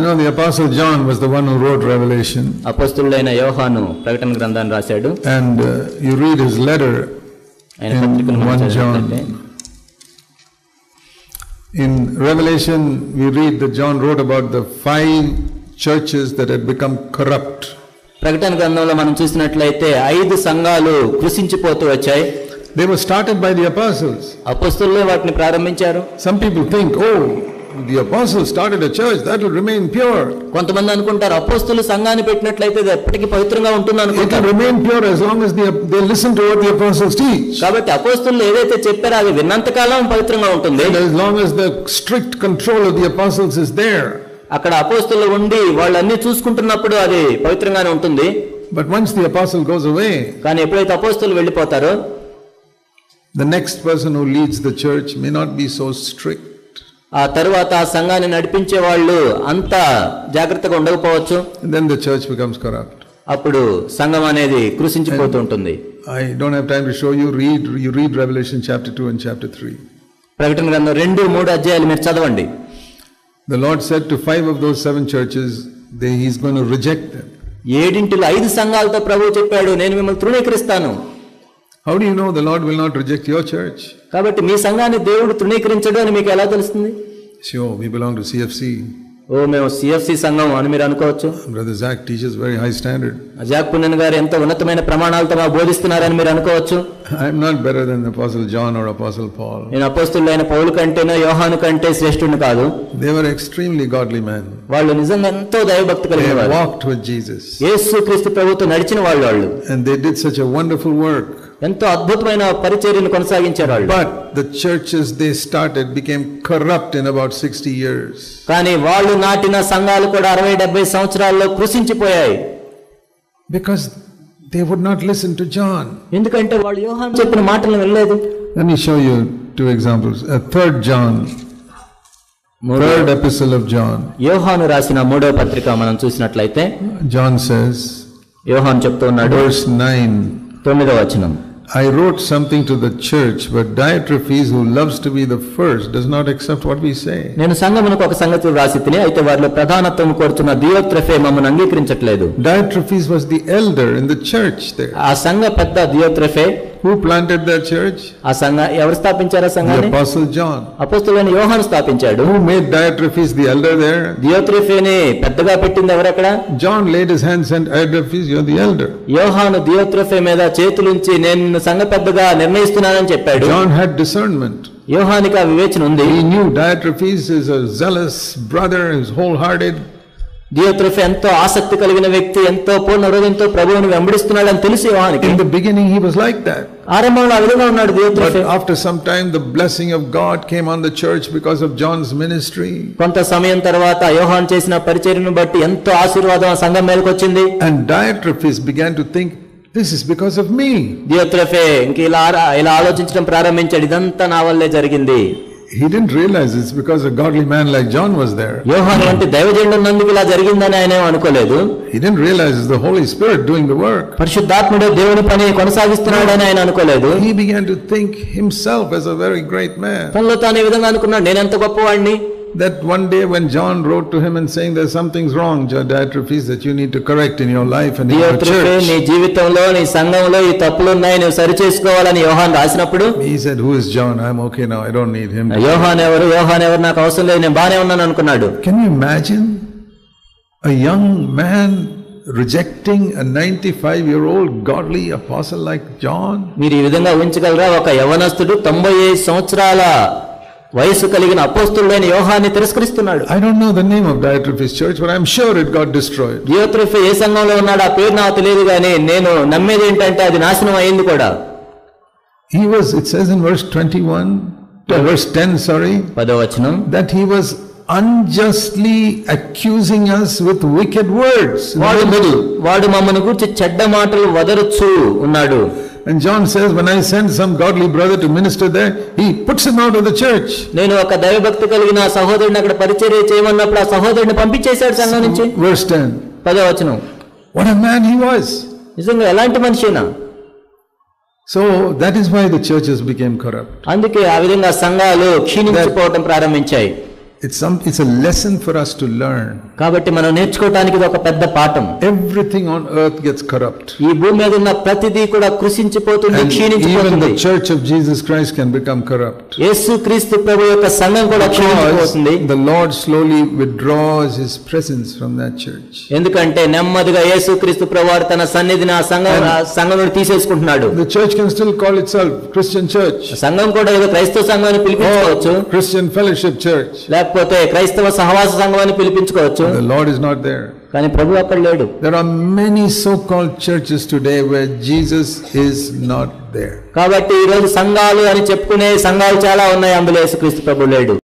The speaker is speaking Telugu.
know the Apostle John was the one who wrote Revelation. అపోస్తలుడైన యోహాను ప్రకటన గ్రంథాన్ని రాశాడు. And you read his letter in 1 John. In Revelation, we read that John wrote about the 5 churches that had become corrupt. ప్రకటన గ్రంథంలో మనం చూసినట్లయితే 5 సంఘాలు కృషించిపోతూ వచ్చాయి. They were started by the apostles. అపోస్తలులే వాటిని ప్రారంభించారు. Some people think, oh, the apostles started a church that will remain pure. కొంతమంది అనుకుంటారు అపోస్తలులు సంఘాన్ని పెట్టినట్లయితే అది ఎప్పటికీ పవిత్రంగా ఉంటుంది అనుకుంటారు. It will remain pure as long as they listen to what the apostles teach. కాబట్టి అపోస్తలులు ఏదైతే చెప్పారో అది విన్నంత కాలం పవిత్రంగా ఉంటుంది. And as long as the strict control of the apostles is there. అక్కడ అపోస్తలులు ఉండి వాళ్ళన్నీ చూసుకుంటున్నప్పుడు అది పవిత్రంగానే ఉంటుంది. But once the apostle goes away, కానీ ఎప్పుడైతే అపోస్తలులు వెళ్ళిపోతారో the next person who leads the church may not be so strict. ఆ తర్వాత ఆ సంఘాన్ని నడిపించే వాళ్ళు అంత జాగ్రత్తగా ఉండకపోవచ్చు. And then the church becomes corrupt. అప్పుడు సంఘం అనేది కృషించిపోతూ ఉంటుంది. I don't have time to show you. You read Revelation chapter 2 and chapter 3. ప్రకటన గ్రంథం 2-3 అధ్యాయాలు మీరు చదవండి. The Lord said to 5 of those 7 churches, He's going to reject them. 5 సంఘాలతో ప్రభువు చెప్పాడు, నేను మిమ్మల్ని తృణీకరిస్తాను. How do you know the Lord will not reject your church? కాబట్టి మీ సంఘాన్ని దేవుడు తృణీకరించడు అని మీకు ఎలా తెలుస్తుంది? Sure, we belong to CFC. మేము CFC సంఘం అని మీరు అనుకోవచ్చు. Brother Zach teaches very high standard. Zac Poonen గారు ఎంతో ఉన్నతమైన ప్రమాణాలతో బోధిస్తున్నారని మీరు అనుకోవచ్చు. I am not better than Apostle John or Apostle Paul. నేను అపోస్తలుడైన పౌలు కంటేనో యోహాను కంటే శ్రేష్ఠుడిని కాదు. They were extremely godly men. వాళ్ళు నిజంగా ఎంతో దైవభక్తి కలిగిన వారు. They walked with Jesus. యేసుక్రీస్తు ప్రభువుతో నడిచిన వాళ్ళు. And they did such a wonderful work. ఎంతో అద్భుతమైన పరిచర్యను కొనసాగించారు వాళ్ళు. But the churches they started became corrupt in about 60 years. కానీ వాళ్ళు నాటిన సంఘాలు కూడా 60-70 సంవత్సరాల్లో కృషించిపోయాయి. Because they would not listen to John. ఎందుకంటే వాళ్ళు యోహాను చెప్పిన మాటలను వినలేదు. Let me show you 2 examples. 3rd John, 3rd epistle of John. యోహాను రాసిన 3వ పత్రిక మనం చూసినట్లయితే John says, యోహాను చెప్తున్నాడు, verse 9, 9వ వచనం, I wrote something to the church, but Diotrephes, who loves to be the first, does not accept what we say. నేను సంఘమునకు ఒక సంగతి రాసి తిని, అయితే వారిలో ప్రధానత్వం కోరుచున్న దియోత్రెఫే మమ్మల్ని అంగీకరించట్లేదు. Diotrephes was the elder in the church there. ఆ సంఘ పెద్ద దియోత్రెఫే. Who planted that church? ఆ సంఘ ఎవరు స్థాపించారు? ఆ సంఘాన్ని the apostle John. అపోస్తలుడైన యోహాను స్థాపించాడు. Who made Diotrephes the elder there? దియోత్రెఫేని పెద్దగా పెట్టింది ఎవరు అక్కడ? John laid his hands and Diotrephes, you're the elder. యోహాను దియోత్రెఫే మీద చేతులుంచి నేను సంఘ పెద్దగా నిర్ణయిస్తున్నానని చెప్పాడు. John had discernment. యోహానికి ఆ వివేచన ఉంది. He knew Diotrephes is a zealous brother, is wholehearted. దియోత్రెఫే ఎంతో ఆసక్తి కలిగిన వ్యక్తి, ఎంతో పూర్ణ హృదయంతో ప్రభువుని వెంబడిస్తున్నాడని తెలుసు యోహానికి. In the beginning he was like that. ఆరంభంలో ఆ విధంగా ఉన్నాడు దియోత్రెఫే. But after some time the blessing of God came on the church because of John's ministry. కొంత సమయం తర్వాత యోహాను చేసిన పరిచర్యను బట్టి ఎంతో ఆశీర్వాదం సంఘం మీదకి వచ్చింది. And Diotrephes began to think, this is because of me. దియోత్రెఫే ఇంక ఇలా ఆలోచించడం ప్రారంభించాడు, ఇదంతా నా వల్లే జరిగింది. He didn't realize it's because a godly man like John was there. యోహాను వంటి దైవజనుడు ఉన్నందుకు ఇలా జరిగిందని ఆయన అనుకోలేదు. He didn't realize it's the Holy Spirit doing the work. పరిశుద్ధాత్ముడు దేవుని పని కొనసాగిస్తున్నాడని ఆయన అనుకోలేదు. He began to think himself as a very great man. తనలో తాను ఈ విధంగా అనుకున్నాడు, నేను ఎంత గొప్పవాడిని. That one day when John wrote to him and saying there's something's wrong, Diotrephes, that you need to correct in your life and in your church. నీ జీవితంలో నీ సంఘంలో ఈ తప్పులు ఉన్నాయి, నువ్వు సరి చేసుకోవాలని యోహాను రాసినప్పుడు he said, who is John? I'm okay now, I don't need him. యోహాను ఎవరు నాకు అవసరం లేదు, నేను బానే ఉన్నాను అనుకున్నాడు. Can you imagine a young man rejecting a 95-year-old godly apostle like John? మీరు ఈ విధంగా ఊహించగలరా? ఒక యవనస్తుడు 95 సంవత్సరాల వయసు కలిగిన అపోస్తలుడైన యోహాన్ని తిరస్కరిస్తున్నాడు. I don't know the name of Diotrephes church, but I'm sure it got destroyed. దియోత్రెఫే ఏ సంఘంలో ఉన్నాడు ఆ పేరు నాకు తెలియదు, కానీ నేను నమ్మేది ఏంటంటే అది నాశనం అయింది కూడా. It says in verse 10, 10వ వచనం, that he was unjustly accusing us with wicked words. వాడు మమ్మల్ని గురించి చెడ్డ మాటలు వదరుచు ఉన్నాడు. And John says, when I send some godly brother to minister there, he puts him out of the church. నేను ఒక దైవభక్తి కలిగిన సహోదరుని అక్కడ పరిచర్య చేయమన్నప్పుడు ఆ సహోదరుని పంపించేశాడు సంఘం నుంచి. Verse 10. 10వ వచనం. What a man he was. నిజంగా ఎలాంటి మనిషినా. So that is why the churches became corrupt. అందుకే ఆ విధంగా సంఘాలు క్షీణించిపోవటం ప్రారంభించాయి. It's a lesson for us to learn. కాబట్టి మనం నేర్చుకోవడానికి ఇది ఒక పెద్ద పాఠం. Everything on earth gets corrupt. ఈ భూమి మీద ఉన్న ప్రతిదీ కూడా కృషించిపోతుంది, క్షీణించిపోతుంది. Even the church of Jesus Christ can become corrupt. యేసుక్రీస్తు ప్రభువు యొక్క సంఘం కూడా క్షీణించిపోతుంది. The Lord slowly withdraws his presence from that church. ఎందుకంటే నెమ్మదిగా యేసుక్రీస్తు ప్రభువు తన సన్నిధిని ఆ సంఘం నుండి తీసేసుకుంటున్నాడు. The church can still call itself Christian church. సంఘం కూడా ఏదో క్రైస్తవ సంఘాన్ని పిలిపించుకోవచ్చు, Christian fellowship church. లేకపోతే క్రైస్తవ సహవాస సంఘాన్ని పిలిపించుకోవచ్చు. The Lord is not there. కానీ ప్రభువు అక్కడ లేడు. There are many so-called churches today where Jesus is not there. కాబట్టి ఈ రోజు సంఘాలు అని చెప్పుకునే సంఘాలు చాలా ఉన్నాయి, అందులో యేసుక్రీస్తు ప్రభువు లేడు.